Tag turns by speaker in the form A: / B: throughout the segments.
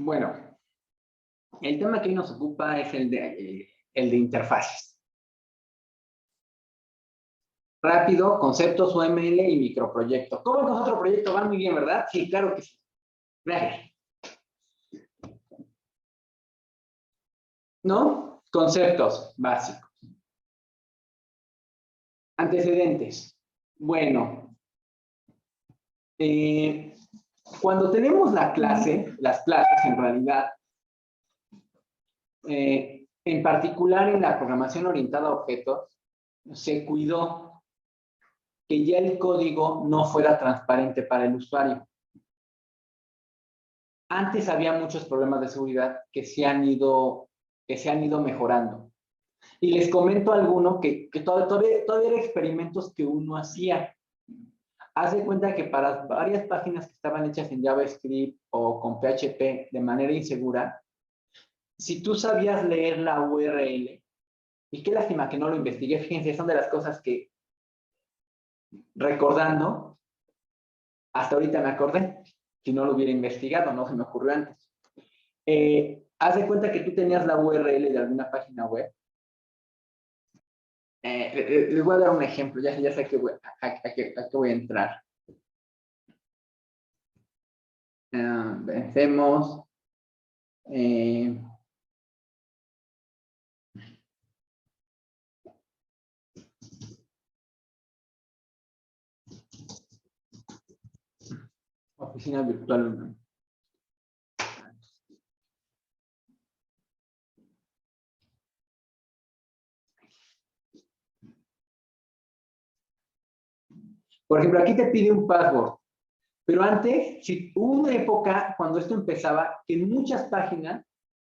A: Bueno, el tema que hoy nos ocupa es el de interfaces. Rápido, conceptos UML y microproyectos. ¿Cómo con otro proyecto? Va muy bien, ¿verdad? Sí, claro que sí. Gracias. ¿No? Conceptos básicos. Antecedentes. Bueno, cuando tenemos la clase, las clases en realidad, en particular en la programación orientada a objetos, se cuidó que ya el código no fuera transparente para el usuario. Antes había muchos problemas de seguridad que se han ido mejorando. Y les comento alguno que todavía eran experimentos que uno hacía. Haz de cuenta que para varias páginas que estaban hechas en JavaScript o con PHP de manera insegura, si tú sabías leer la URL, y qué lástima que no lo investigué, fíjense, son de las cosas que, recordando, hasta ahorita me acordé, si no lo hubiera investigado, no se me ocurrió antes. Haz de cuenta que tú tenías la URL de alguna página web. Les voy a dar un ejemplo, ya sé a qué voy a entrar. Vencemos. Oficina virtual. Por ejemplo, aquí te pide un password. Pero antes, hubo una época cuando esto empezaba, que en muchas páginas,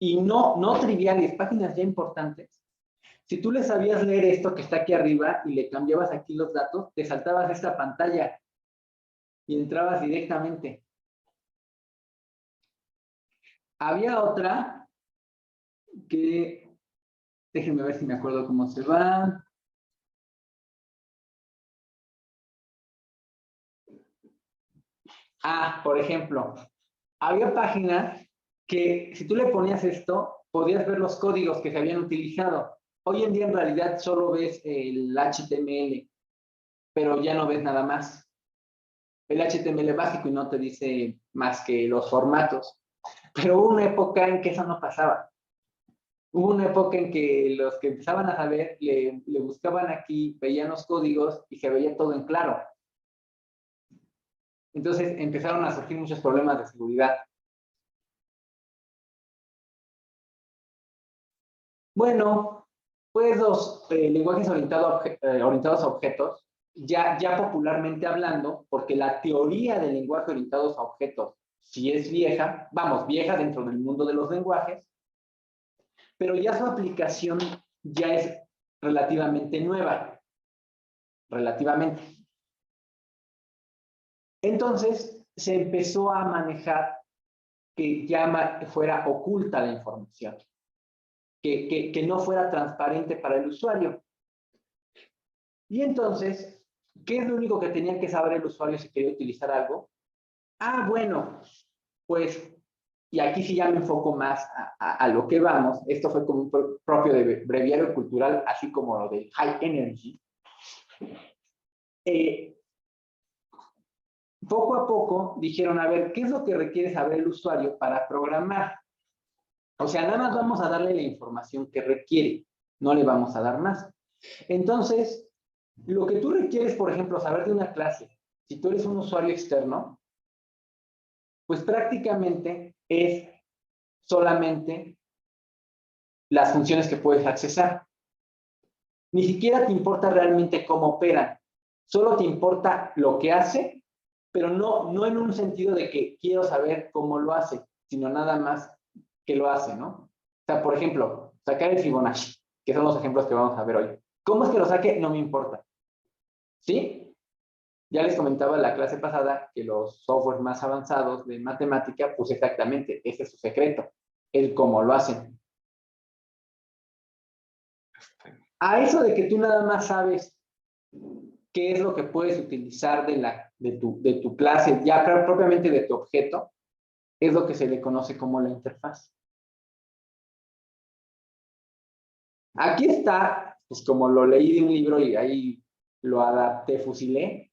A: y no triviales, páginas ya importantes, si tú le sabías leer esto que está aquí arriba y le cambiabas aquí los datos, te saltabas esta pantalla y entrabas directamente. Había otra que, déjenme ver si me acuerdo cómo se va. Por ejemplo, había páginas que si tú le ponías esto, podías ver los códigos que se habían utilizado. Hoy en día en realidad solo ves el HTML, pero ya no ves nada más. El HTML básico y no te dice más que los formatos. Pero hubo una época en que eso no pasaba. Hubo una época en que los que empezaban a saber le buscaban aquí, veían los códigos y se veía todo en claro. Entonces empezaron a surgir muchos problemas de seguridad. Bueno, pues los lenguajes orientados a objetos, ya popularmente hablando, porque la teoría del lenguaje orientados a objetos sí es vieja, vamos, vieja dentro del mundo de los lenguajes, pero ya su aplicación ya es relativamente nueva, relativamente. Entonces, se empezó a manejar que ya fuera oculta la información, que no fuera transparente para el usuario. Y entonces, ¿qué es lo único que tenía que saber el usuario si quería utilizar algo? Bueno, pues, y aquí sí ya me enfoco más a lo que vamos, esto fue como un propio de breviario cultural, así como lo de High Energy. Poco a poco dijeron, a ver, ¿qué es lo que requiere saber el usuario para programar? O sea, nada más vamos a darle la información que requiere, no le vamos a dar más. Entonces, lo que tú requieres, por ejemplo, saber de una clase, si tú eres un usuario externo, pues prácticamente es solamente las funciones que puedes accesar. Ni siquiera te importa realmente cómo operan, solo te importa lo que hace, pero no en un sentido de que quiero saber cómo lo hace, sino nada más que lo hace, ¿no? O sea, por ejemplo, sacar el Fibonacci, que son los ejemplos que vamos a ver hoy. ¿Cómo es que lo saque? No me importa. ¿Sí? Ya les comentaba en la clase pasada que los softwares más avanzados de matemática, pues exactamente, ese es su secreto, el cómo lo hacen. A eso de que tú nada más sabes qué es lo que puedes utilizar de tu clase, ya propiamente de tu objeto, es lo que se le conoce como la interfaz. Aquí está, pues como lo leí de un libro y ahí lo adapté, fusilé,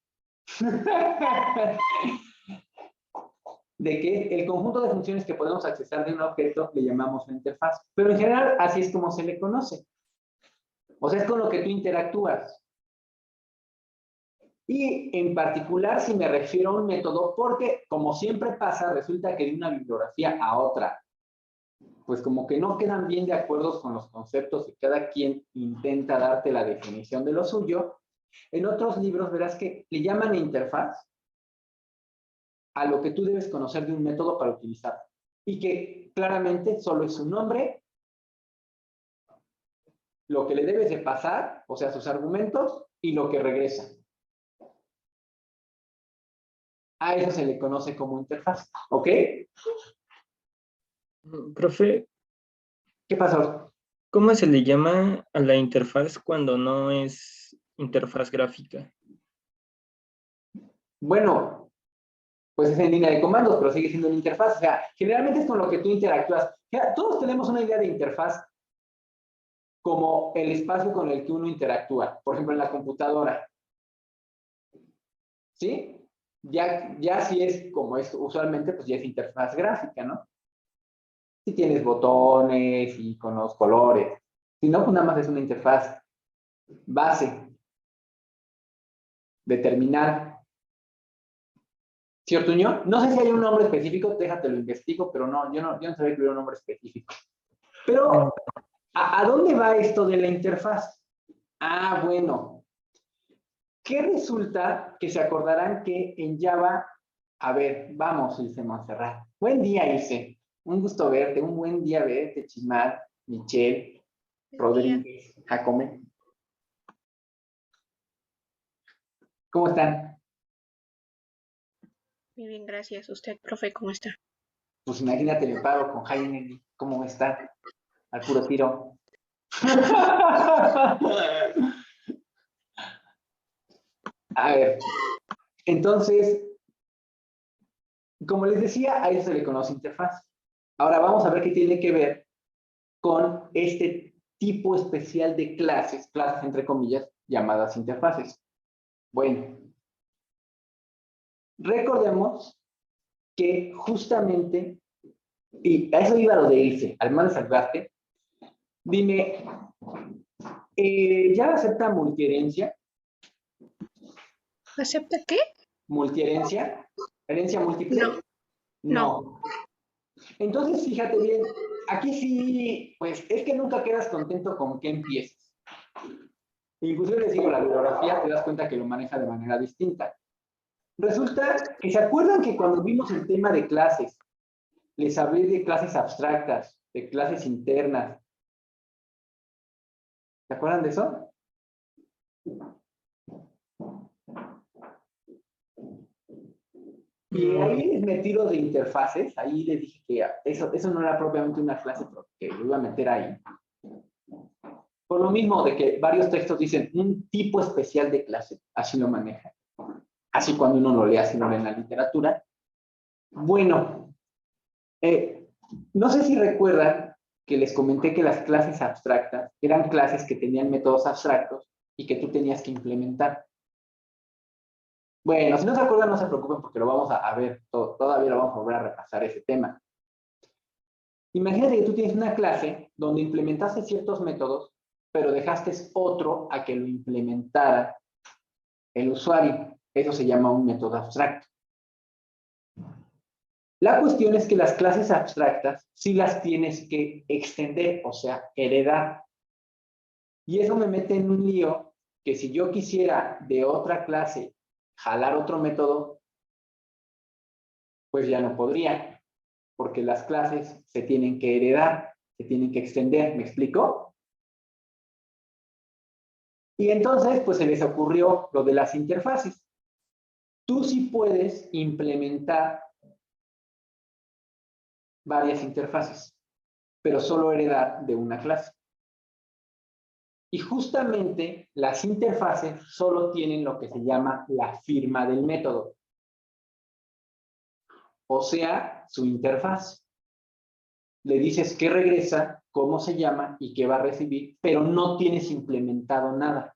A: de que el conjunto de funciones que podemos accesar de un objeto le llamamos la interfaz. Pero en general así es como se le conoce. O sea, es con lo que tú interactúas. Y en particular si me refiero a un método, porque como siempre pasa, resulta que de una bibliografía a otra, pues como que no quedan bien de acuerdo con los conceptos y cada quien intenta darte la definición de lo suyo. En otros libros verás que le llaman interfaz a lo que tú debes conocer de un método para utilizarlo. Y que claramente solo es su nombre, lo que le debes de pasar, o sea, sus argumentos, y lo que regresa. A eso se le conoce como interfaz, ¿ok?
B: Profe,
A: ¿Qué pasó?
B: ¿cómo se le llama a la interfaz cuando no es interfaz gráfica?
A: Bueno, pues es en línea de comandos, pero sigue siendo una interfaz. O sea, generalmente es con lo que tú interactúas. Todos tenemos una idea de interfaz como el espacio con el que uno interactúa. Por ejemplo, en la computadora. ¿Sí? Ya si es como es usualmente, pues ya es interfaz gráfica, ¿no? Si tienes botones, iconos, colores. Si no, pues nada más es una interfaz base de terminal. ¿Sí, Ortuño? No sé si hay un nombre específico, déjate lo investigo, pero no, yo no sabía que hubiera un nombre específico. Pero, ¿a dónde va esto de la interfaz? Ah, bueno. ¿Qué resulta? Que se acordarán que en Java, a ver, vamos, Ilse Montserrat. Buen día, Ilse. Un gusto verte, un buen día verte, Chismar, Michelle,
C: Buen día.
A: Rodríguez, Jacome. ¿Cómo están?
C: Muy bien, gracias. ¿Usted, profe, cómo está?
A: Pues imagínate, le paro con Jaime, ¿cómo está? Al puro tiro. A ver, entonces, como les decía, a eso se le conoce interfaz. Ahora vamos a ver qué tiene que ver con este tipo especial de clases, clases entre comillas, llamadas interfaces. Bueno, recordemos que justamente, y a eso iba lo de irse, al mal salvarte, dime, ¿ya acepta multiherencia?
C: ¿Acepta qué?
A: ¿Multiherencia? ¿Herencia múltiple?
C: No, no.
A: No. Entonces, fíjate bien, aquí sí, pues es que nunca quedas contento con qué empieces. Incluso les digo, la bibliografía te das cuenta que lo maneja de manera distinta. Resulta que se acuerdan que cuando vimos el tema de clases, les hablé de clases abstractas, de clases internas. ¿Se acuerdan de eso? Y ahí les metí lo de interfaces, ahí les dije que eso no era propiamente una clase, pero que lo iba a meter ahí. Por lo mismo de que varios textos dicen un tipo especial de clase, así lo maneja. Así cuando uno lo lee, así lo lee en la literatura. Bueno, no sé si recuerdan que les comenté que las clases abstractas eran clases que tenían métodos abstractos y que tú tenías que implementar. Bueno, si no se acuerdan, no se preocupen porque lo vamos a ver, todavía lo vamos a volver a repasar ese tema. Imagínate que tú tienes una clase donde implementaste ciertos métodos, pero dejaste otro a que lo implementara el usuario. Eso se llama un método abstracto. La cuestión es que las clases abstractas sí las tienes que extender, o sea, heredar. Y eso me mete en un lío que si yo quisiera de otra clase jalar otro método, pues ya no podría, porque las clases se tienen que heredar, se tienen que extender, ¿me explico? Y entonces, pues se les ocurrió lo de las interfaces. Tú sí puedes implementar varias interfaces, pero solo heredar de una clase. Y justamente las interfaces solo tienen lo que se llama la firma del método. o sea, su interfaz. Le dices que regresa, cómo se llama y qué va a recibir, pero no tienes implementado nada.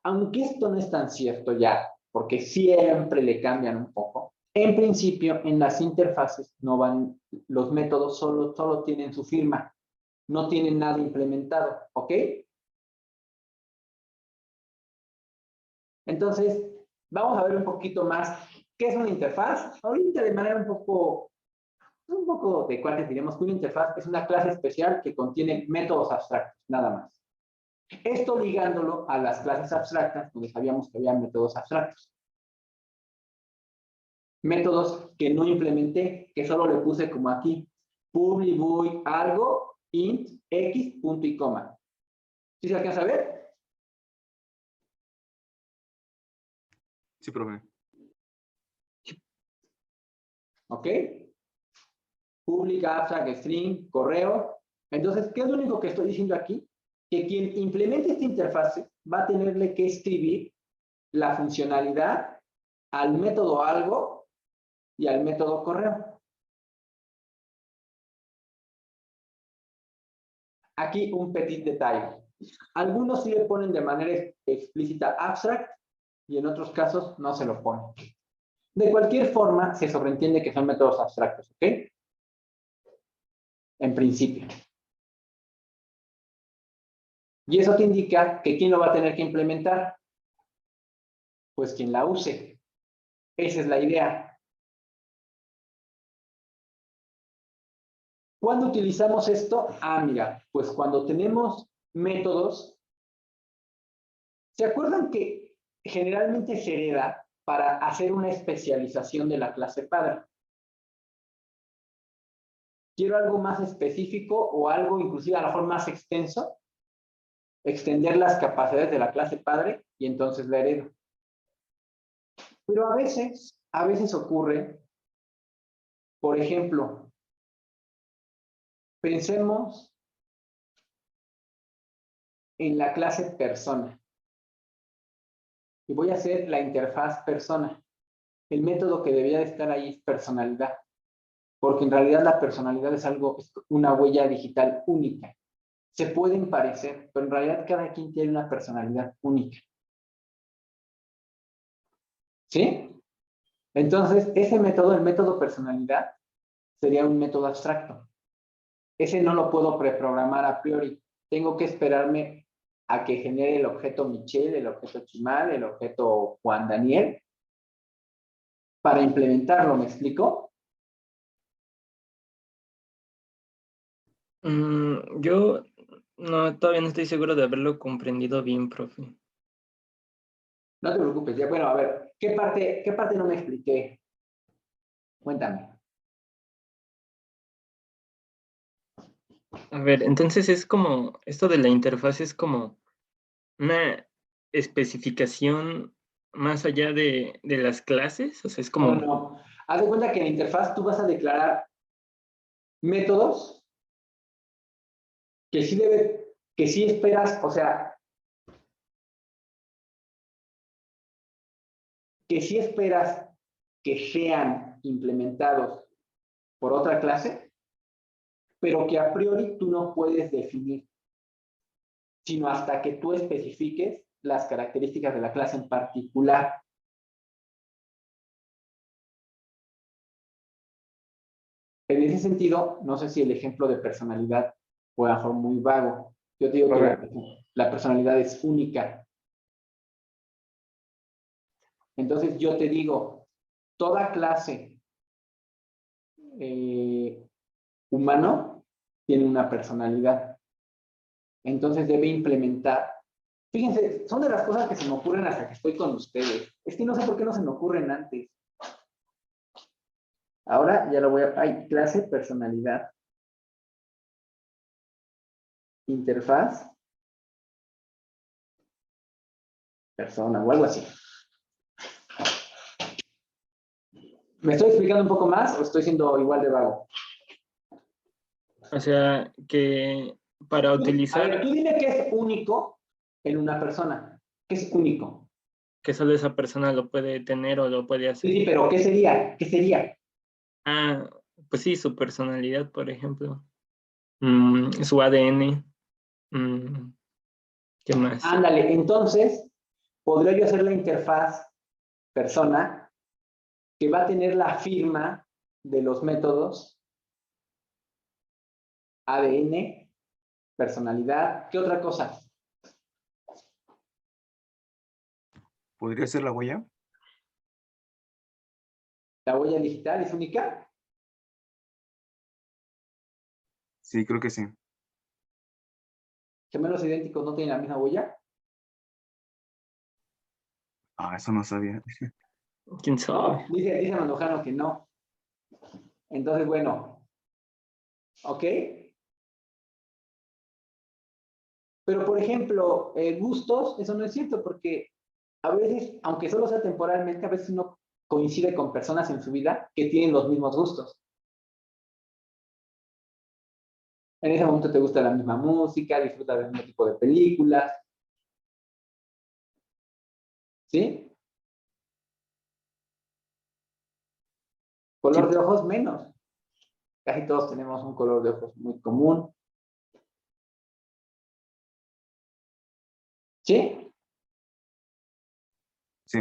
A: Aunque esto no es tan cierto ya, porque siempre le cambian un poco. En principio, en las interfaces no van, los métodos solo tienen su firma, no tienen nada implementado, ¿ok? Entonces, vamos a ver un poquito más qué es una interfaz. Ahorita de manera un poco de cuál diríamos que una interfaz es una clase especial que contiene métodos abstractos, nada más. Esto ligándolo a las clases abstractas, donde sabíamos que había métodos abstractos. Métodos que no implementé, que solo le puse como aquí, publi, void, algo, int, x, punto y coma. ¿Sí se alcanza a ver?
D: Sí, profe.
A: ¿Ok? Public, abstract, string, correo. Entonces, ¿qué es lo único que estoy diciendo aquí? Que quien implemente esta interfaz va a tenerle que escribir la funcionalidad al método algo y al método correo. Aquí un petit detalle. Algunos sí le ponen de manera explícita abstract y en otros casos no se lo ponen. De cualquier forma, se sobreentiende que son métodos abstractos, ¿ok? En principio. Y eso te indica que ¿quién lo va a tener que implementar? Pues quien la use. Esa es la idea. ¿Cuándo utilizamos esto? Ah, mira, pues cuando tenemos métodos. ¿Se acuerdan que generalmente se hereda para hacer una especialización de la clase padre? Quiero algo más específico o algo inclusive a lo mejor más extenso, extender las capacidades de la clase padre y entonces la heredo. Pero a veces ocurre, por ejemplo, pensemos en la clase persona. Y voy a hacer la interfaz persona. El método que debería de estar ahí es personalidad. Porque en realidad la personalidad es una huella digital única. Se pueden parecer, pero en realidad cada quien tiene una personalidad única. ¿Sí? Entonces, ese método, el método personalidad, sería un método abstracto. Ese no lo puedo preprogramar a priori. Tengo que esperarme a que genere el objeto Michelle, el objeto Chimal, el objeto Juan Daniel, para implementarlo, ¿me explico?
B: Yo todavía no estoy seguro de haberlo comprendido bien, profe.
A: No te preocupes, ya, bueno, a ver, ¿qué parte no me expliqué? Cuéntame.
B: A ver, entonces es como, esto de la interfaz es como una especificación más allá de las clases, o sea, es como,
A: No. Haz de cuenta que en la interfaz tú vas a declarar métodos que sí esperas, o sea, que sí esperas que sean implementados por otra clase, pero que a priori tú no puedes definir, sino hasta que tú especifiques las características de la clase en particular. En ese sentido, no sé si el ejemplo de personalidad fue a lo mejor muy vago. Yo te digo que la personalidad es única. Entonces yo te digo, toda clase humano tiene una personalidad. Entonces debe implementar. Fíjense, son de las cosas que se me ocurren hasta que estoy con ustedes. Es que no sé por qué no se me ocurren antes. Ahora ya lo voy a... Hay clase, personalidad, interfaz, persona o algo así. ¿Me estoy explicando un poco más o estoy siendo igual de vago?
B: o sea, que para
A: A
B: utilizar,
A: ver, tú dime qué es único en una persona. ¿Qué es único?
B: que solo esa persona lo puede tener o lo puede hacer.
A: Sí, pero ¿qué sería? ¿Qué sería?
B: Ah, pues sí, su personalidad, por ejemplo. Su ADN. ¿Qué más?
A: Ándale, entonces, podría yo hacer la interfaz persona que va a tener la firma de los métodos ADN, personalidad. ¿Qué otra cosa?
D: ¿Podría ser la huella?
A: ¿La huella digital es única?
D: Sí, creo que sí.
A: ¿Gemelos idénticos no tienen la misma huella?
D: Ah, eso no sabía.
B: ¿Quién
A: No,
B: sabe?
A: dice Mandujano que no. Entonces, bueno, ¿ok? Pero, por ejemplo, gustos, eso no es cierto, porque a veces, aunque solo sea temporalmente, a veces uno coincide con personas en su vida que tienen los mismos gustos. En ese momento te gusta la misma música, disfrutas del mismo tipo de películas. ¿Sí?
B: Sí,
A: Color de ojos menos. Casi todos tenemos un color de ojos muy común. ¿Sí?
D: Sí,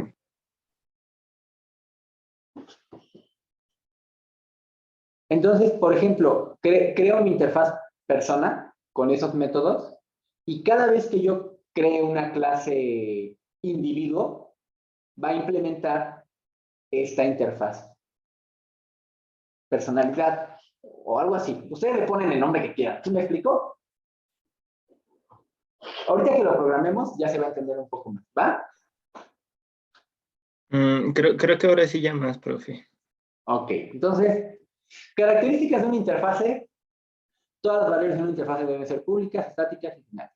A: Entonces, por ejemplo, creo mi interfaz persona con esos métodos y cada vez que yo cree una clase individuo, va a implementar esta interfaz. Personalidad o algo así. Ustedes le ponen el nombre que quieran. ¿Sí me explico? Ahorita que lo programemos ya se va a entender un poco más. ¿Va?
B: creo que ahora sí ya más, profe.
A: Ok. Entonces, características de una interfase. Todas las variables de una interfase deben ser públicas, estáticas y finales.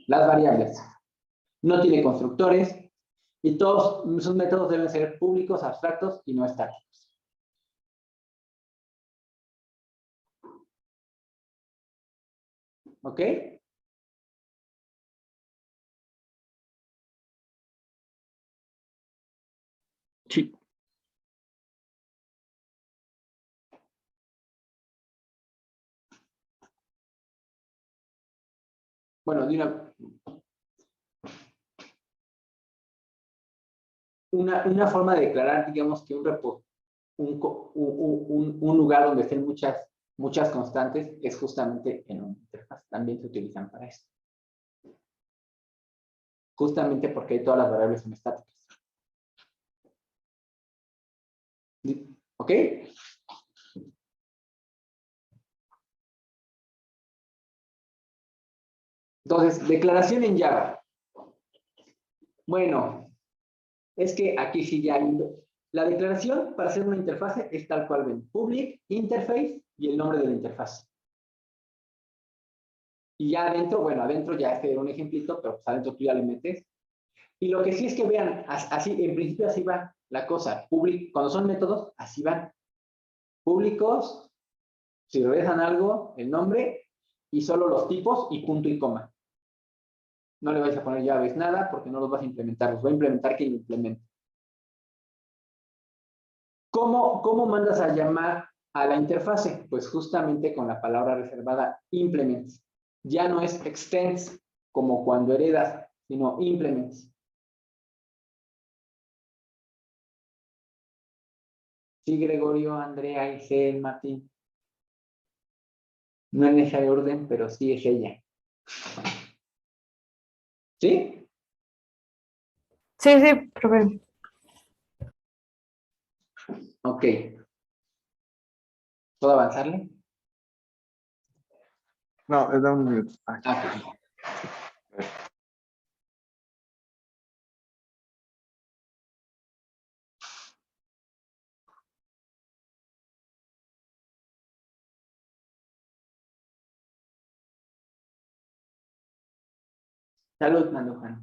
A: Las variables. No tiene constructores y todos sus métodos deben ser públicos, abstractos y no estáticos. ¿Ok?
B: Sí.
A: Bueno, de una forma de declarar, digamos, que un lugar donde estén muchas constantes es justamente en una interfaz. También se utilizan para esto. Justamente porque todas las variables son estáticas. ¿Ok? Entonces, declaración en Java. Bueno, es que aquí sí ya hay... La declaración para hacer una interfase es tal cual ven. Public, interface y el nombre de la interfaz. Y ya adentro, bueno, adentro ya este era un ejemplito, pero pues adentro tú ya le metes. Y lo que sí es que vean, así, en principio así va la cosa. Cuando son métodos, así van. Públicos, si regresan algo, el nombre, y solo los tipos y punto y coma. No le vais a poner llaves, nada, porque no los vas a implementar. Los va a implementar quien lo implemente. ¿Cómo mandas a llamar a la interfase? Pues justamente con la palabra reservada implements. Ya no es extends como cuando heredas, sino implements. Sí, Gregorio, Andrea, Isel, Martín. No en ese orden, pero sí es ella. ¿Sí?
E: Sí, sí, profe.
A: Ok. ¿Puedo avanzarle?
D: no, da un minuto. Ay,
A: Ah, salud, Mandujan.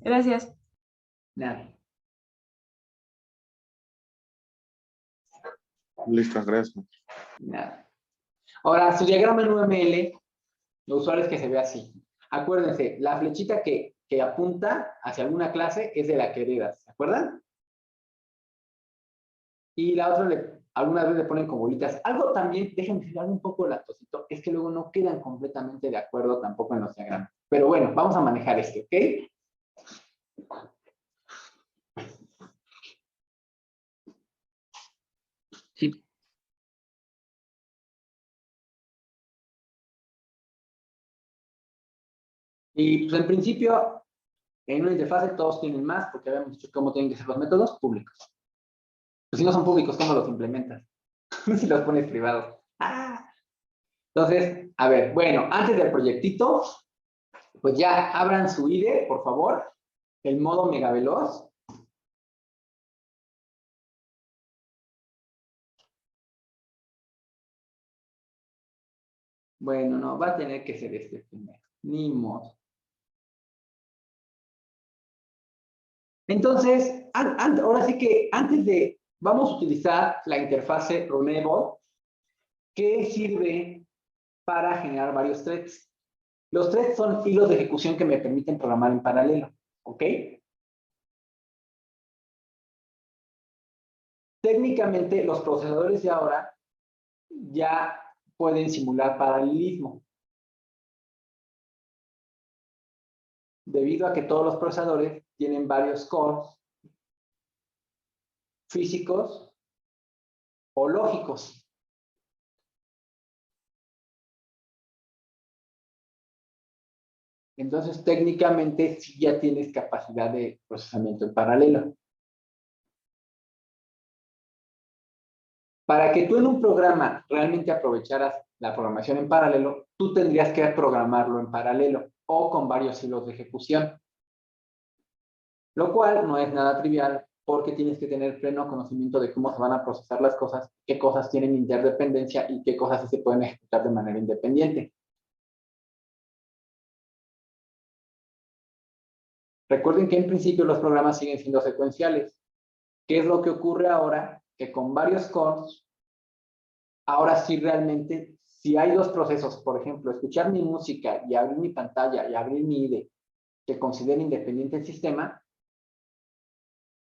E: Gracias.
A: Nada.
D: listo, gracias.
A: Nada. Ahora, su diagrama en UML Lo usual es que se vea así. Acuérdense, la flechita que apunta hacia alguna clase es de la que heredas, ¿se acuerdan? Y la otra, algunas veces le ponen con bolitas. Algo también, déjenme decir un poco lactosito, es que luego no quedan completamente de acuerdo tampoco en los diagramas. Pero bueno, vamos a manejar este, ¿ok?
B: Sí.
A: Y pues en principio, en una interfaz todos tienen más, porque habíamos dicho cómo tienen que ser los métodos públicos. Pues si no son públicos, ¿cómo los implementas? Si los pones privados. ¡Ah! Entonces, a ver, bueno, antes del proyectito, pues ya abran su IDE, por favor, el modo megaveloz. Bueno, no, va a tener que ser este primero, ni modo. Entonces, ahora sí que antes de, vamos a utilizar la interfase Runable, que sirve para generar varios threads. Los threads son hilos de ejecución que me permiten programar en paralelo, ¿ok? Técnicamente, los procesadores de ahora ya pueden simular paralelismo. Debido a que todos los procesadores tienen varios cores físicos o lógicos. Entonces, técnicamente, sí ya tienes capacidad de procesamiento en paralelo. Para que tú en un programa realmente aprovecharas la programación en paralelo, tú tendrías que programarlo en paralelo o con varios hilos de ejecución. Lo cual no es nada trivial porque tienes que tener pleno conocimiento de cómo se van a procesar las cosas, qué cosas tienen interdependencia y qué cosas sí se pueden ejecutar de manera independiente. Recuerden que en principio los programas siguen siendo secuenciales. ¿Qué es lo que ocurre ahora? Que con varios cores, ahora sí realmente, si hay dos procesos, por ejemplo, escuchar mi música y abrir mi pantalla y abrir mi IDE, que considere independiente el sistema,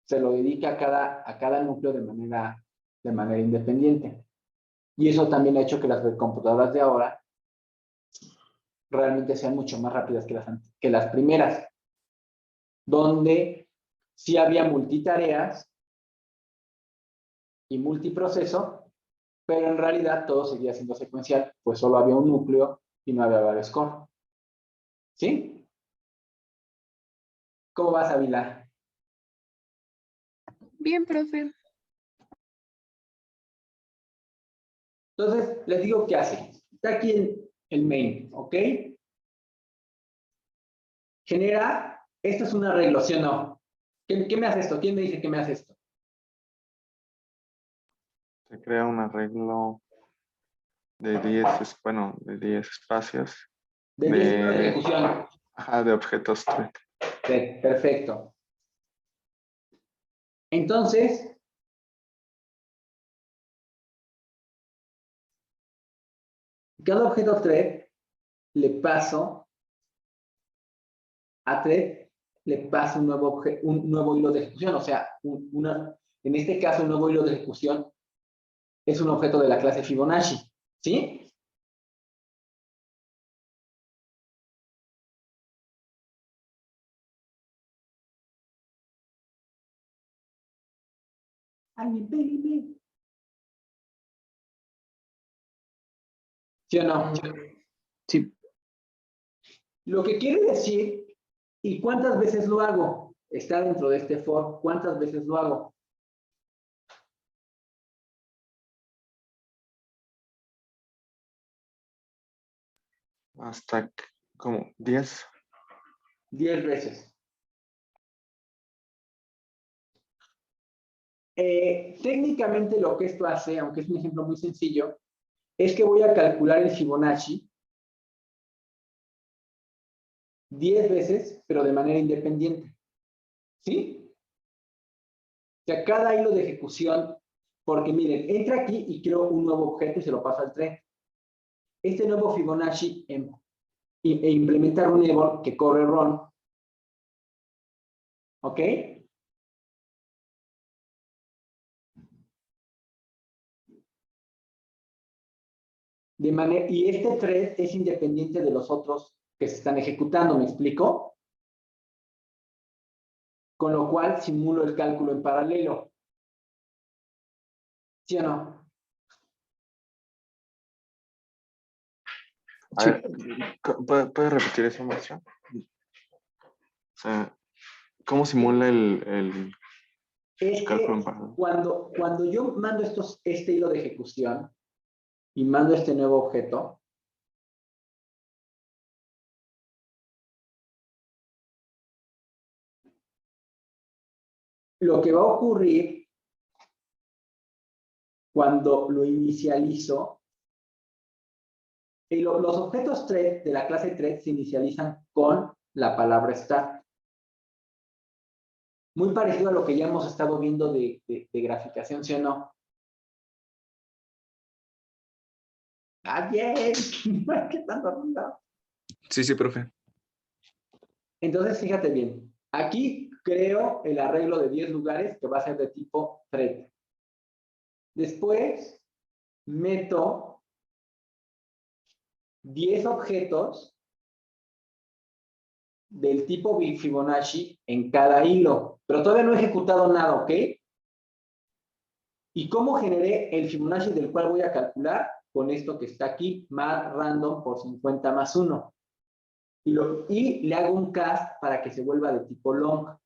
A: se lo dedica a cada núcleo de manera independiente. Y eso también ha hecho que las computadoras de ahora realmente sean mucho más rápidas que las primeras, donde sí había multitareas y multiproceso, pero en realidad todo seguía siendo secuencial, pues solo había un núcleo y no había varios core. ¿Sí? ¿Cómo vas, Ávila?
E: Bien, profe.
A: Entonces, les digo qué hace. Está aquí en el main, ¿ok? Genera, esto es un arreglo, ¿sí o no? ¿Qué me hace esto? ¿Quién me dice que me hace esto?
D: Se crea un arreglo de 10, bueno, de 10 espacios
A: De 10 hilos de ejecución.
D: Ajá, de objetos thread.
A: Perfecto. Entonces, cada objeto thread le paso a thread, le paso un nuevo hilo de ejecución. O sea, en este caso, un nuevo hilo de ejecución es un objeto de la clase Fibonacci. ¿Sí? ¿Sí o no?
B: Sí.
A: Lo que quiere decir, ¿y cuántas veces lo hago? Está dentro de este for, ¿cuántas veces lo hago?
D: Hasta como 10.
A: 10 veces. Técnicamente lo que esto hace, aunque es un ejemplo muy sencillo, es que voy a calcular el Fibonacci 10 veces, pero de manera independiente. ¿Sí? O sea, cada hilo de ejecución, porque miren, entra aquí y creo un nuevo objeto y se lo paso al tren. Este nuevo Fibonacci e implementar un enable que corre run. ¿Ok? Y este thread es independiente de los otros que se están ejecutando, ¿me explico? Con lo cual simulo el cálculo en paralelo. ¿Sí o no?
D: A ver, ¿puede repetir esa maestra? O sea, ¿cómo simula el
A: Es
D: cálculo en
A: que
D: paralelo?
A: cuando yo mando este hilo de ejecución y mando este nuevo objeto, lo que va a ocurrir cuando lo inicializo, los objetos thread de la clase thread se inicializan con la palabra start. Muy parecido a lo que ya hemos estado viendo de graficación, ¿sí o no? ¡Ah, bien! ¿Qué tanto ruido?
D: Sí, sí, profe.
A: Entonces, fíjate bien. Aquí creo el arreglo de 10 lugares que va a ser de tipo thread. Después, meto 10 objetos del tipo Fibonacci en cada hilo. Pero todavía no he ejecutado nada, ¿ok? ¿Y cómo generé el Fibonacci del cual voy a calcular? Con esto que está aquí, más random por 50 más 1. Y le hago un cast para que se vuelva de tipo long.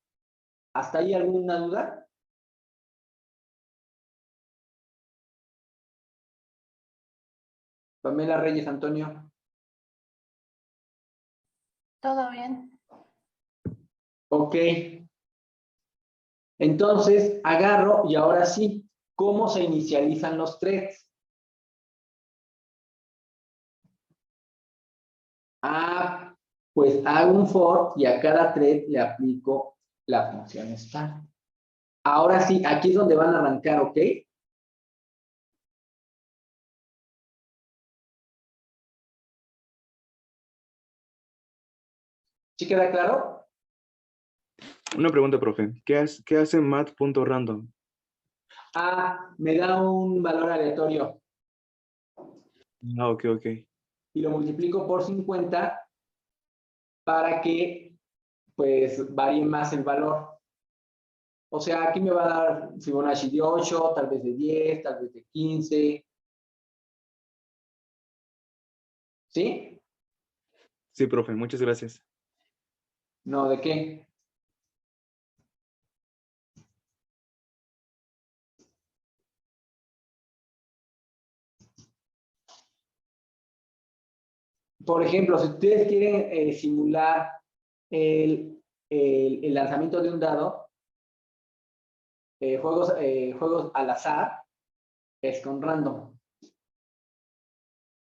A: ¿Hasta ahí alguna duda? Pamela Reyes, Antonio.
E: ¿Todo bien?
A: Ok. Entonces, agarro y ahora sí, ¿cómo se inicializan los threads? Ah, pues hago un for y a cada thread le aplico la función start. Ahora sí, aquí es donde van a arrancar, ¿ok? ¿Sí queda claro?
F: Una pregunta, profe. ¿Qué hace mat.random?
A: Ah, me da un valor aleatorio
F: Ah, ok, ok.
A: y lo multiplico por 50 para que, pues, varíe más el valor. O sea, aquí me va a dar Fibonacci de 8, tal vez de 10, tal vez de 15. ¿Sí?
F: Sí, profe, muchas gracias.
A: No, ¿de qué? Por ejemplo, si ustedes quieren simular el lanzamiento de un dado, juegos al azar, es con random.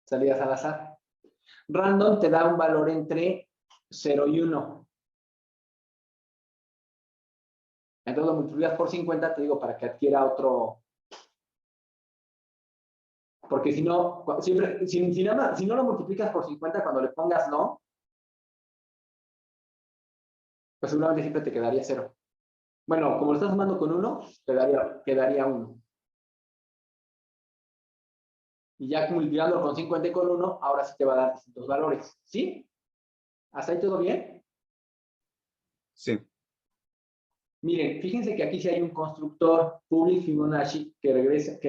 A: Salidas al azar. Random te da un valor entre 0 y 1. Entonces lo multiplicas por 50, te digo, para que adquiera otro. Porque si no, siempre, si no lo multiplicas por 50, cuando le pongas no, pues seguramente siempre te quedaría 0. Bueno, como lo estás sumando con 1, quedaría 1. Y ya multiplicando con 50 y con 1, ahora sí te va a dar distintos valores. ¿Sí? ¿Hasta ahí todo bien?
F: Sí.
A: Miren, fíjense que aquí sí hay un constructor public Fibonacci que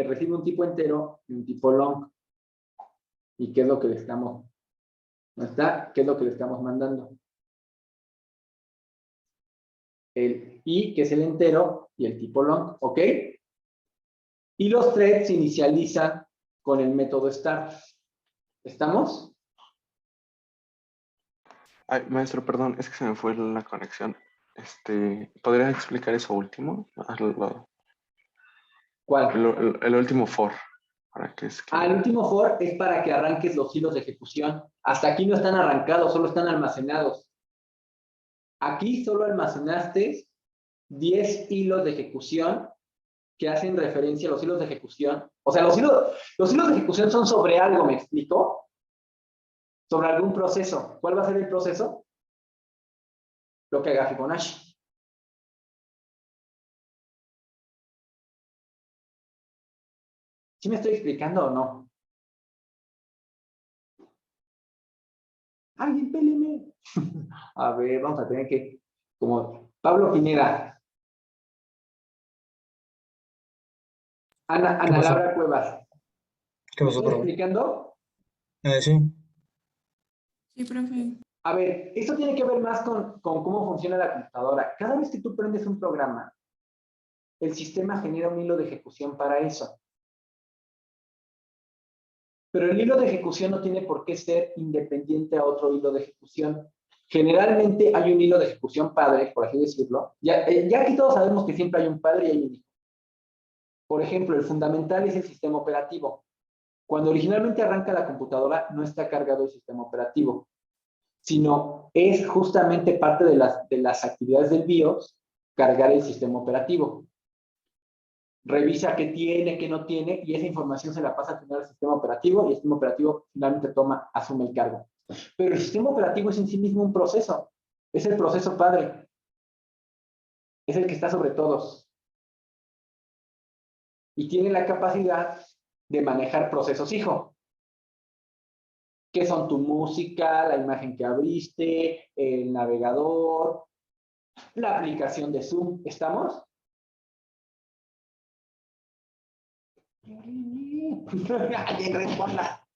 A: recibe un tipo entero y un tipo long. ¿Y qué es lo que le estamos? ¿No está? ¿Qué es lo que le estamos mandando? El i, que es el entero, y el tipo long, ¿ok? Y los threads se inicializan con el método start. ¿Estamos?
D: Ay, maestro, perdón, es que se me fue la conexión. ¿Podrías explicar eso último?
A: ¿Cuál?
D: El último for. ¿Para qué es que...
A: El último for es para que arranques los hilos de ejecución. Hasta aquí no están arrancados, solo están almacenados. Aquí solo almacenaste 10 hilos de ejecución que hacen referencia a los hilos de ejecución. O sea, los hilos de ejecución son sobre algo, ¿me explico? sobre algún proceso. ¿Cuál va a ser el proceso? Lo que haga Fibonacci. ¿Sí me estoy explicando o no? ¡Alguien péleme! A ver, vamos a tener que, como Pablo Pineda. Ana
G: pasó?
A: Laura Cuevas.
G: ¿Qué
A: ¿Me
G: pasó,
A: estoy
G: profe?
A: explicando?
G: Sí.
E: Sí, profe.
A: A ver, esto tiene que ver más con cómo funciona la computadora. Cada vez que tú prendes un programa, el sistema genera un hilo de ejecución para eso. Pero el hilo de ejecución no tiene por qué ser independiente a otro hilo de ejecución. Generalmente hay un hilo de ejecución padre, por así decirlo. Ya que todos sabemos que siempre hay un padre y hay un hijo. Por ejemplo, el fundamental es el sistema operativo. Cuando originalmente arranca la computadora, no está cargado el sistema operativo, sino es justamente parte de las actividades del BIOS cargar el sistema operativo. Revisa qué tiene, qué no tiene, y esa información se la pasa a tener al sistema operativo, y el sistema operativo finalmente asume el cargo. Pero el sistema operativo es en sí mismo un proceso, es el proceso padre, es el que está sobre todos, y tiene la capacidad de manejar procesos hijo, que son tu música, la imagen que abriste, el navegador, la aplicación de Zoom. ¿Estamos? Alguien responda.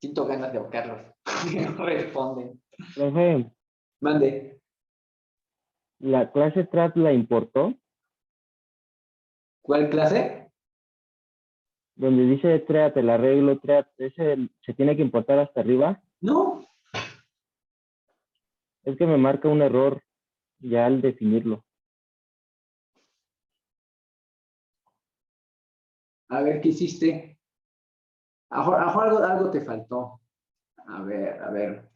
A: Siento ganas de ahorcarlos. No responden.
H: Profe,
A: Mande.
H: ¿la clase TRAP la importó?
A: ¿Cuál clase?
H: Donde dice TRAP, el arreglo TRAP, ¿ese se tiene que importar hasta arriba?
A: No.
H: Es que me marca un error ya al definirlo.
A: A ver, ¿qué hiciste? A lo mejor algo te faltó. A ver, a ver.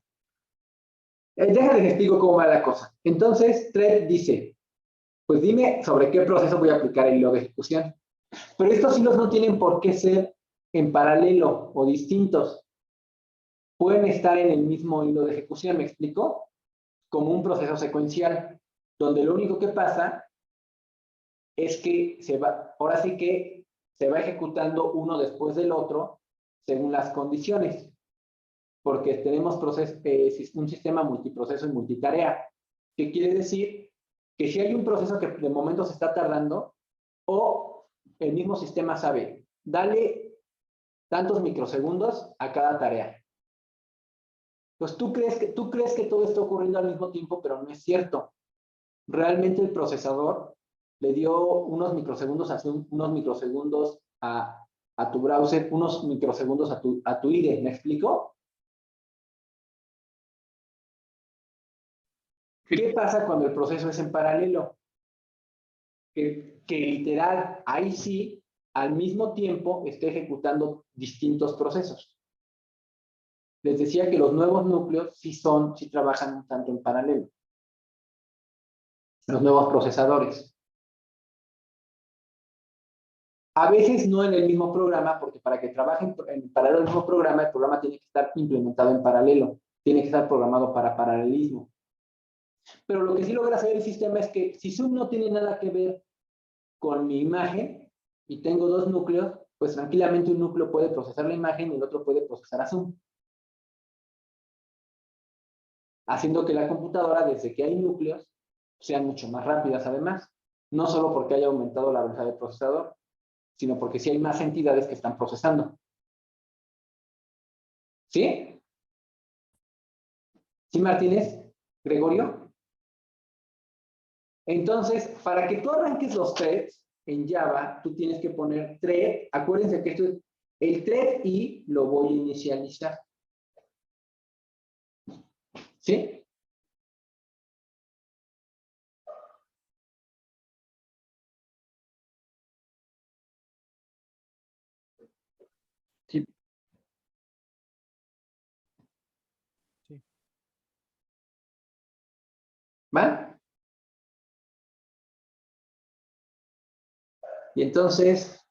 A: Déjales explico cómo va la cosa. Entonces, Thread dice, pues dime sobre qué proceso voy a aplicar el hilo de ejecución. Pero estos hilos no tienen por qué ser en paralelo o distintos. Pueden estar en el mismo hilo de ejecución, ¿me explico? Como un proceso secuencial, donde lo único que pasa es que ahora sí que se va ejecutando uno después del otro según las condiciones, porque tenemos un sistema multiproceso y multitarea, que quiere decir que si hay un proceso que de momento se está tardando, o el mismo sistema sabe, dale tantos microsegundos a cada tarea. Pues tú crees que todo está ocurriendo al mismo tiempo, pero no es cierto. Realmente el procesador le dio unos microsegundos a tu browser, unos microsegundos a tu IDE. ¿Me explico? ¿Qué pasa cuando el proceso es en paralelo? Que literal, ahí sí, al mismo tiempo esté ejecutando distintos procesos. Les decía que los nuevos núcleos sí trabajan un tanto en paralelo. Los nuevos procesadores. A veces no en el mismo programa, porque para que trabaje en paralelo el mismo programa, el programa tiene que estar implementado en paralelo. Tiene que estar programado para paralelismo. Pero lo que sí logra hacer el sistema es que si Zoom no tiene nada que ver con mi imagen y tengo dos núcleos, pues tranquilamente un núcleo puede procesar la imagen y el otro puede procesar a Zoom. Haciendo que la computadora, desde que hay núcleos, sean mucho más rápidas además. No solo porque haya aumentado la velocidad del procesador, sino porque sí hay más entidades que están procesando. ¿Sí? ¿Sí, Martínez? ¿Gregorio? Entonces, para que tú arranques los threads en Java, tú tienes que poner thread. Acuérdense que esto es el thread y lo voy a inicializar. ¿Sí?
B: Sí.
A: ¿Va? Y entonces,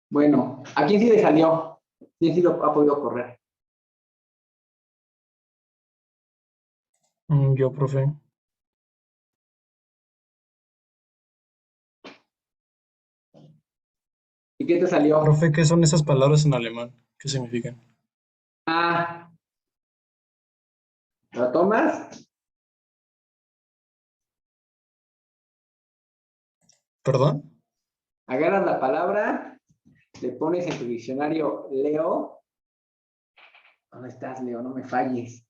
A: Bueno, ¿a quién sí le salió? ¿Quién sí lo ha podido correr?
G: Yo, profe.
A: ¿Y qué te salió?
G: Profe, ¿qué son esas palabras en alemán? ¿Qué significan?
A: Ah, ¿lo tomas?
G: ¿Perdón?
A: Agarras la palabra, le pones en tu diccionario Leo. ¿Dónde estás, Leo? No me falles.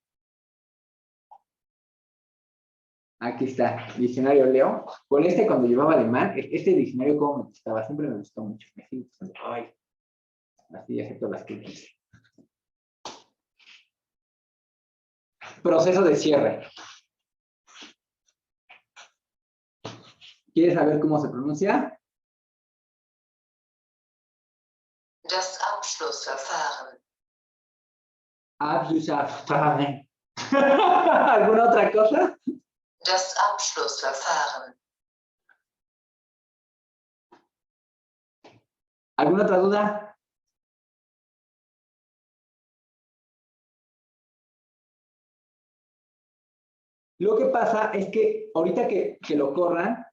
A: Aquí está, diccionario Leo. Con este, cuando llevaba alemán, este diccionario como me gustaba, siempre me gustó mucho. Me sigue gustando. Ay, así acepto las críticas. Proceso de cierre. ¿Quieres saber cómo se pronuncia?
I: Das Abschlussverfahren.
A: Abschlussverfahren. ¿Alguna otra cosa?
I: Das Abschlussverfahren.
A: ¿Alguna otra duda? Lo que pasa es que ahorita que lo corran,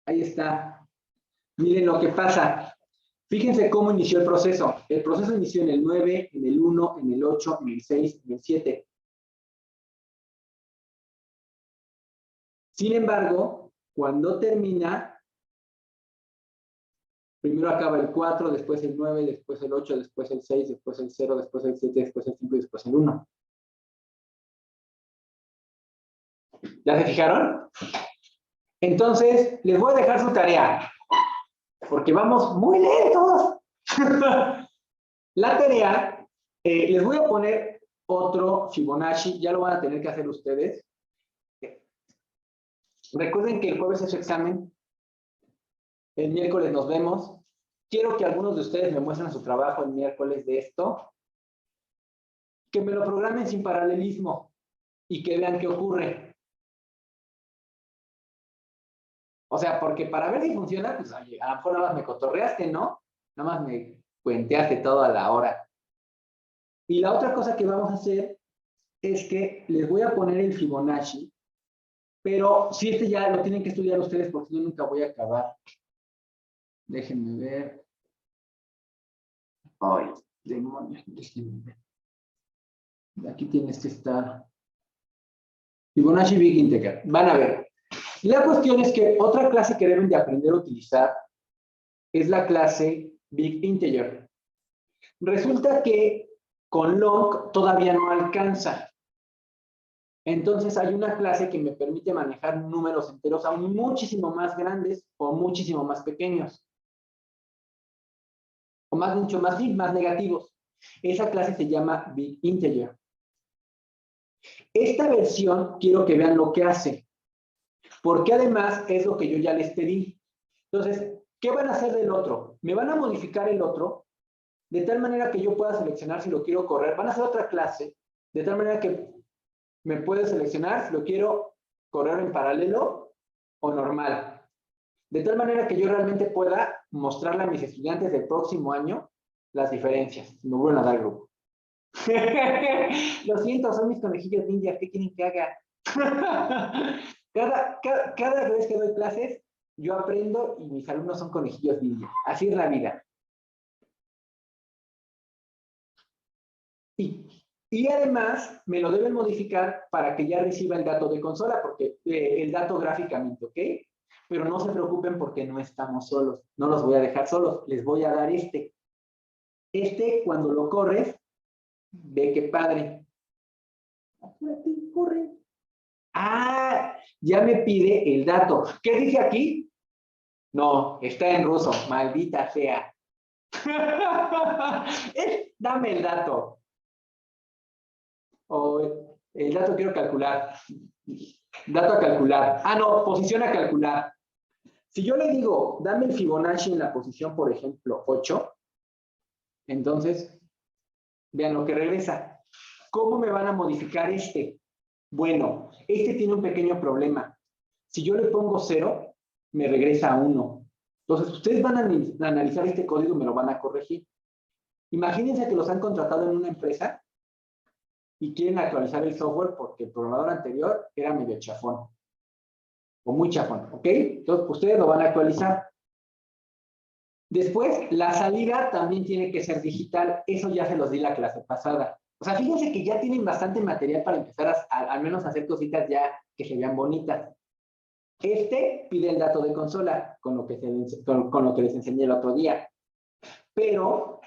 A: ahí está. Miren lo que pasa. Fíjense cómo inició el proceso. El proceso inició en el 9, en el 1, en el 8, en el 6, en el 7. Sin embargo, cuando termina, primero acaba el 4, después el 9, después el 8, después el 6, después el 0, después el 7, después el 5 y después el 1. ¿Ya se fijaron? Entonces, les voy a dejar su tarea, porque vamos muy lentos. La tarea, les voy a poner otro Fibonacci, ya lo van a tener que hacer ustedes. Recuerden que el jueves es su examen, el miércoles nos vemos. Quiero que algunos de ustedes me muestren su trabajo el miércoles de esto, que me lo programen sin paralelismo y que vean qué ocurre. O sea, porque para ver si funciona, pues oye, a lo mejor nada más me cotorreaste, ¿no? Nada más me cuenteaste todo a la hora. Y la otra cosa que vamos a hacer es que les voy a poner el Fibonacci, pero si este ya lo tienen que estudiar ustedes porque yo nunca voy a acabar. Déjenme ver. Ay, demonios, déjenme ver. Aquí tienes que estar. Fibonacci Big Integer. Van a ver. La cuestión es que otra clase que deben de aprender a utilizar es la clase Big Integer. Resulta que con long todavía no alcanza. Entonces hay una clase que me permite manejar números enteros aún muchísimo más grandes o muchísimo más pequeños. O más, mucho más, sí, más negativos. Esa clase se llama Big Integer. Esta versión quiero que vean lo que hace. Porque además es lo que yo ya les pedí. Entonces, ¿qué van a hacer del otro? Me van a modificar el otro de tal manera que yo pueda seleccionar si lo quiero correr. Van a hacer otra clase de tal manera que me puede seleccionar si lo quiero correr en paralelo o normal. De tal manera que yo realmente pueda mostrarle a mis estudiantes del próximo año las diferencias. Me vuelven a dar grupo. Lo siento, son mis conejillos ninja. ¿Qué quieren que haga? Cada vez que doy clases, yo aprendo y mis alumnos son conejillos ninja. Así es la vida. Y además, me lo deben modificar para que ya reciba el dato de consola, porque el dato gráficamente, ¿ok? Pero no se preocupen porque no estamos solos. No los voy a dejar solos. Les voy a dar este. Este, cuando lo corres, ve qué padre. Apúrate, corre. Ah, ya me pide el dato. ¿Qué dice aquí? No, está en ruso. Maldita sea. Dame el dato. O el dato quiero calcular. Dato a calcular. Ah, no, posición a calcular. Si yo le digo, dame el Fibonacci en la posición, por ejemplo, 8, entonces, vean lo que regresa. ¿Cómo me van a modificar este? Bueno, este tiene un pequeño problema. Si yo le pongo 0, me regresa a 1. Entonces, ustedes van a analizar este código y me lo van a corregir. Imagínense que los han contratado en una empresa y quieren actualizar el software porque el programador anterior era medio chafón. O muy chafón, ¿ok? Entonces, ustedes lo van a actualizar. Después, la salida también tiene que ser digital. Eso ya se los di la clase pasada. O sea, fíjense que ya tienen bastante material para empezar al menos a hacer cositas ya que se vean bonitas. Este pide el dato de consola, con lo que les enseñé el otro día. Pero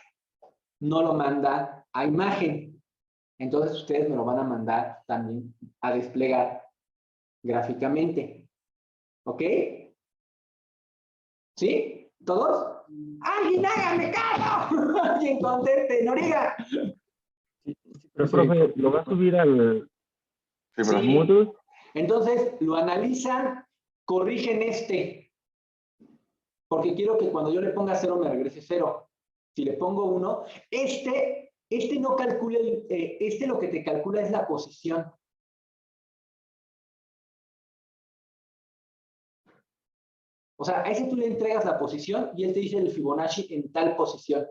A: no lo manda a imagen. Entonces, ustedes me lo van a mandar también a desplegar gráficamente. ¿Ok? ¿Sí? ¿Todos? ¡Alguien hágame caso! ¡Alguien conteste! ¡Noriega!
H: Profe, ¿lo va a subir al
D: Sí, profe.
H: Moodle?
A: Entonces, lo analizan, corrigen este. Porque quiero que cuando yo le ponga 0 me regrese 0. Si le pongo 1, este no calcula, este lo que te calcula es la posición. O sea, a ese tú le entregas la posición y él te dice el Fibonacci en tal posición,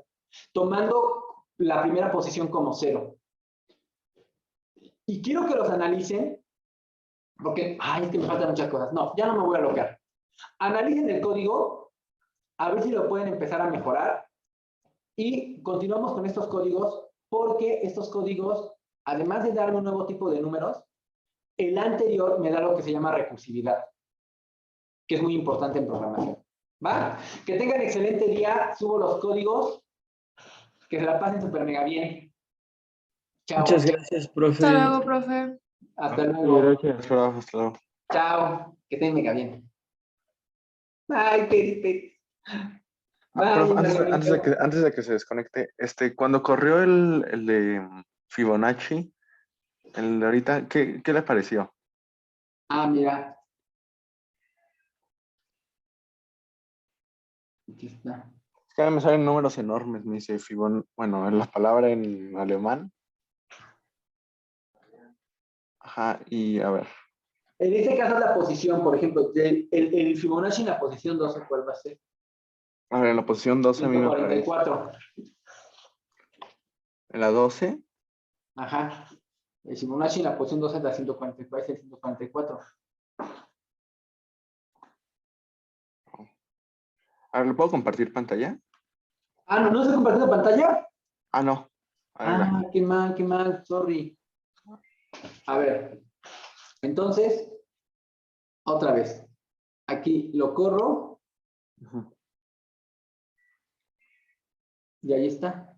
A: tomando la primera posición como 0. Y quiero que los analicen, porque, es que me faltan muchas cosas. No, ya no me voy a alocar. Analicen el código, a ver si lo pueden empezar a mejorar. Y continuamos con estos códigos, porque estos códigos, además de darme un nuevo tipo de números, el anterior me da lo que se llama recursividad, que es muy importante en programación. ¿Va? Que tengan excelente día, subo los códigos, que se la pasen súper mega bien. Chao.
B: Muchas gracias, profe.
E: Hasta luego, profe.
A: Hasta
H: Sí,
A: luego.
H: gracias.
D: Hasta luego, hasta luego.
A: Chao. Que estén mega bien. Bye, Peri.
D: Profe,
A: Bye,
D: antes de que se desconecte, cuando corrió el de Fibonacci, el de ahorita, ¿qué le pareció?
A: Mira. Aquí está.
D: Es que a mí me salen números enormes, me dice bueno, en la palabra en alemán. Ajá, y a ver.
A: En este caso la posición, por ejemplo, el Fibonacci en la posición 12, ¿cuál va a ser?
D: A ver, en la posición 12 a mí me parece.
A: 144.
D: En la 12,
A: Ajá. El Fibonacci en la posición 12 es la 144, es el 144.
D: a ver, ¿le puedo compartir pantalla?
A: ¿No se compartió la pantalla?
D: No. Ahí va.
A: Qué mal, sorry. A ver, entonces, otra vez. Aquí lo corro.
D: Ujú.
A: Y ahí está.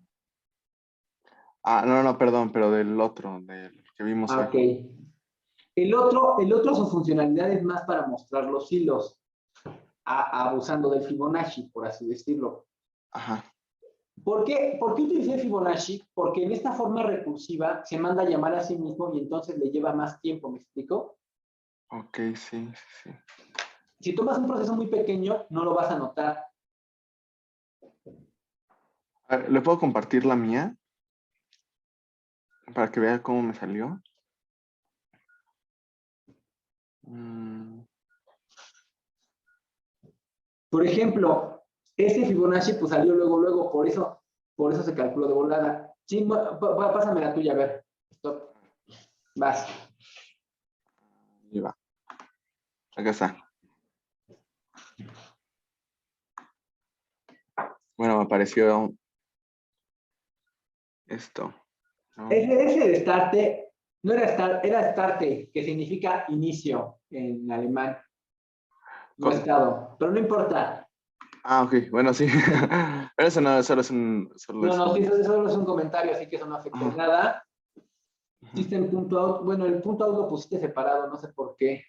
D: No, perdón, pero del otro, del que vimos hoy.
A: Ok. El otro, su funcionalidad es más para mostrar los hilos, abusando del Fibonacci, por así decirlo.
D: Ajá.
A: ¿Por qué utilicé Fibonacci? Porque en esta forma recursiva se manda a llamar a sí mismo y entonces le lleva más tiempo, ¿me explico?
D: Ok, sí.
A: Si tomas un proceso muy pequeño, no lo vas a notar.
D: A ver, ¿le puedo compartir la mía? Para que vea cómo me salió.
A: Por ejemplo, este Fibonacci pues salió luego, por eso se calculó de volada. Sí, pásame la tuya, a ver. Stop. Vas.
D: Ahí va. Acá está. Bueno, me apareció esto, ¿no?
A: Ese de starte, no era start, era starte, que significa inicio en alemán. No estado, pero no importa.
D: Ok, bueno, sí. Pero eso no, solo es un...
A: Sí, eso solo es un comentario, así que eso no afecta en nada. System.out, bueno, el punto out lo pusiste separado, no sé por qué.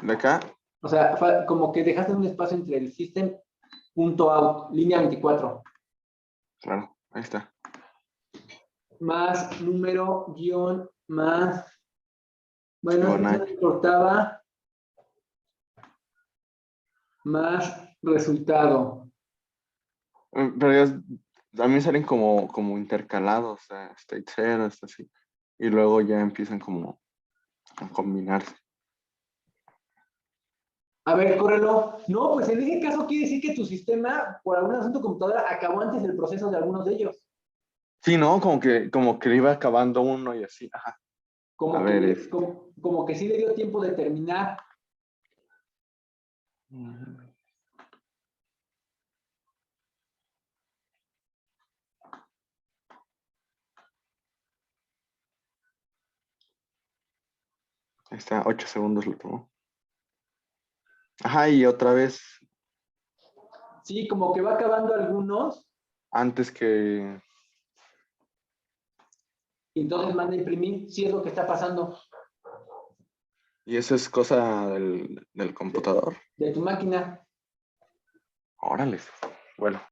D: ¿De acá?
A: O sea, como que dejaste un espacio entre el system.out, línea 24.
D: Claro, ahí está.
A: Más número, guión, más... Bueno, eso no importaba. Más resultado.
D: Pero a mí salen como intercalados, state 0, así. y luego ya empiezan como a combinarse.
A: A ver, córrelo. No, pues en ese caso quiere decir que tu sistema, por algún asunto computadora, acabó antes del proceso de algunos de ellos.
D: Sí, ¿no? Como que iba acabando uno y así. Ajá.
A: Como,
D: A
A: que,
D: ver,
A: como que sí le dio tiempo de terminar.
D: Ahí está, 8 segundos lo tomó. Ajá, y otra vez,
A: Sí, como que va acabando algunos
D: antes que...
A: y entonces manda a imprimir. Sí es lo que está pasando
D: Y eso es cosa del computador.
A: de tu máquina.
D: Órale. Bueno.